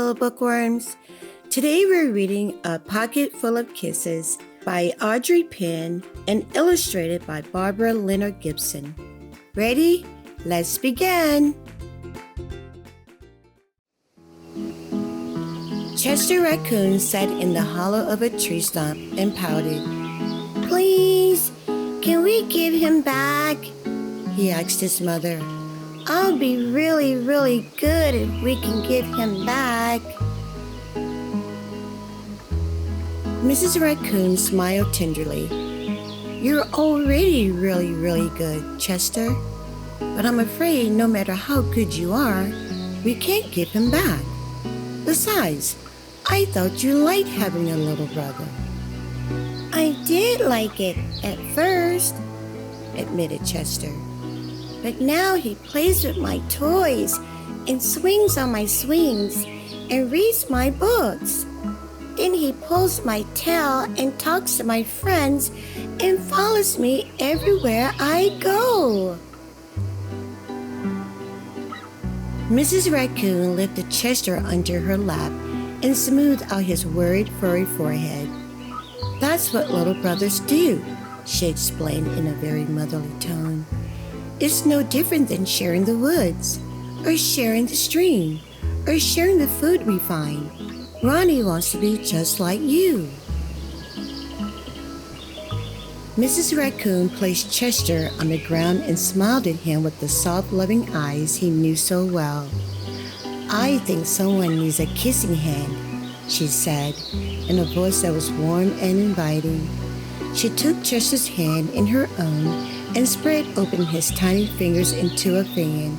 little bookworms. Today we're reading A Pocket Full of Kisses by Audrey Penn and illustrated by Barbara Leonard Gibson. Ready? Let's begin! Chester Raccoon sat in the hollow of a tree stump and pouted. "Please, can we give him back?" he asked his mother. "I'll be really, really good if we can give him back." Mrs. Raccoon smiled tenderly. "You're already really, really good, Chester. But I'm afraid no matter how good you are, we can't give him back. Besides, I thought you liked having a little brother." "I did like it at first," admitted Chester. "But now he plays with my toys and swings on my swings and reads my books. Then he pulls my tail and talks to my friends and follows me everywhere I go." Mrs. Raccoon lifted Chester under her lap and smoothed out his worried, furry forehead. "That's what little brothers do," she explained in a very motherly tone. "It's no different than sharing the woods, or sharing the stream, or sharing the food we find. Ronnie wants to be just like you." Mrs. Raccoon placed Chester on the ground and smiled at him with the soft, loving eyes he knew so well. "I think someone needs a kissing hand," she said, in a voice that was warm and inviting. She took Chester's hand in her own and spread open his tiny fingers into a fan.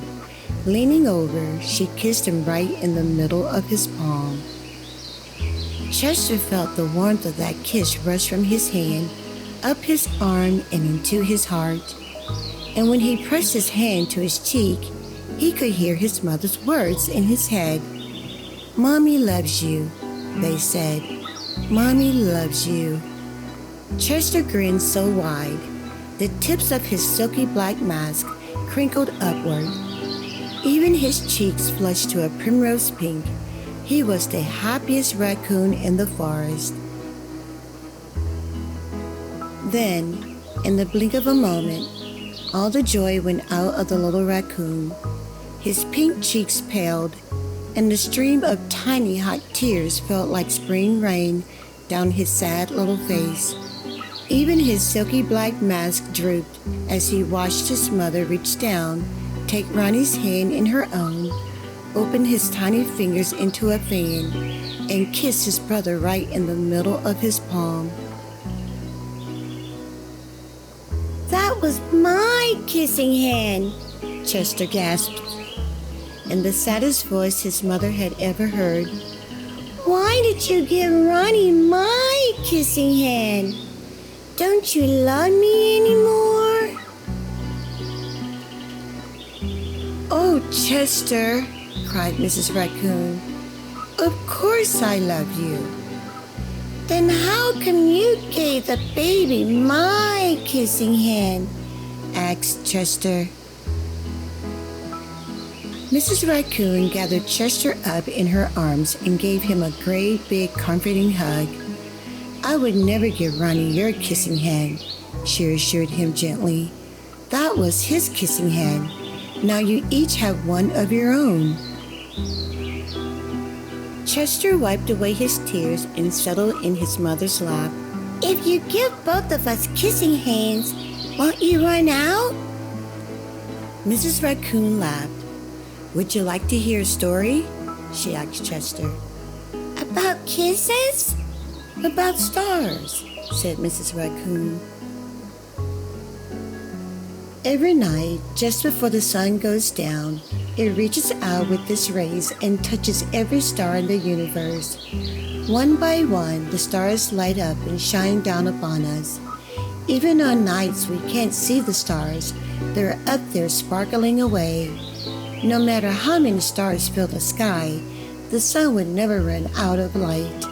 Leaning over, she kissed him right in the middle of his palm. Chester felt the warmth of that kiss rush from his hand, up his arm and into his heart. And when he pressed his hand to his cheek, he could hear his mother's words in his head. "Mommy loves you," they said. "Mommy loves you." Chester grinned so wide, the tips of his silky black mask crinkled upward. Even his cheeks flushed to a primrose pink. He was the happiest raccoon in the forest. Then, in the blink of a moment, all the joy went out of the little raccoon. His pink cheeks paled, and the stream of tiny hot tears felt like spring rain down his sad little face. Even his silky black mask drooped as he watched his mother reach down, take Ronnie's hand in her own, open his tiny fingers into a fan, and kiss his brother right in the middle of his palm. "That was my kissing hand," Chester gasped, in the saddest voice his mother had ever heard. "Why did you give Ronnie my kissing hand? Don't you love me anymore?" "Oh, Chester," cried Mrs. Raccoon, "of course I love you." "Then how come you gave the baby my kissing hand?" asked Chester. Mrs. Raccoon gathered Chester up in her arms and gave him a great big comforting hug. "I would never give Ronnie your kissing hand," she assured him gently. "That was his kissing hand. Now you each have one of your own." Chester wiped away his tears and settled in his mother's lap. "If you give both of us kissing hands, won't you run out?" Mrs. Raccoon laughed. "Would you like to hear a story?" she asked Chester. "About kisses?" "About stars," said Mrs. Raccoon. Every night, just before the sun goes down, it reaches out with its rays and touches every star in the universe. One by one, the stars light up and shine down upon us. Even on nights we can't see the stars, they're up there sparkling away. No matter how many stars fill the sky, the sun would never run out of light,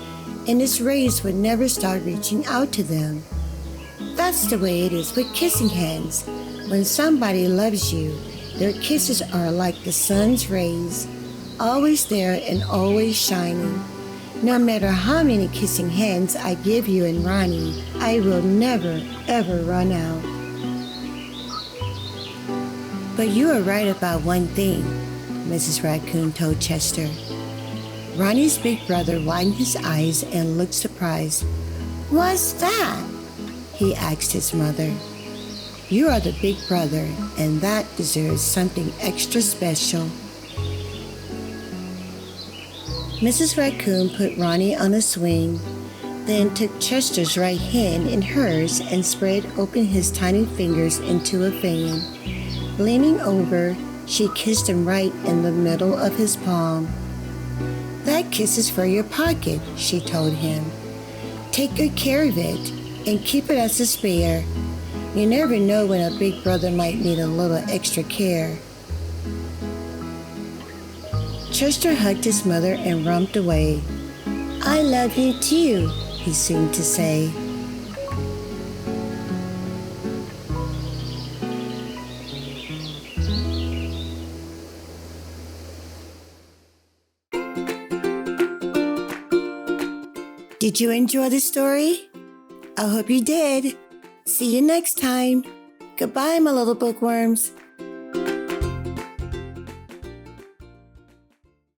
and its rays would never stop reaching out to them. That's the way it is with kissing hands. When somebody loves you, their kisses are like the sun's rays. always there and always shining. No matter how many kissing hands I give you and Ronnie, I will never, ever run out. But you are right about one thing, Mrs. Raccoon told Chester. Ronnie's big brother widened his eyes and looked surprised. "What's that?" he asked his mother. "You are the big brother, and that deserves something extra special." Mrs. Raccoon put Ronnie on a swing, then took Chester's right hand in hers and spread open his tiny fingers into a fan. Leaning over, she kissed him right in the middle of his palm. "That kiss is for your pocket," she told him. "Take good care of it and keep it as a spare. You never know when a big brother might need a little extra care." Chester hugged his mother and romped away. "I love you too," he seemed to say. Did you enjoy the story? I hope you did. See you next time. Goodbye, my little bookworms.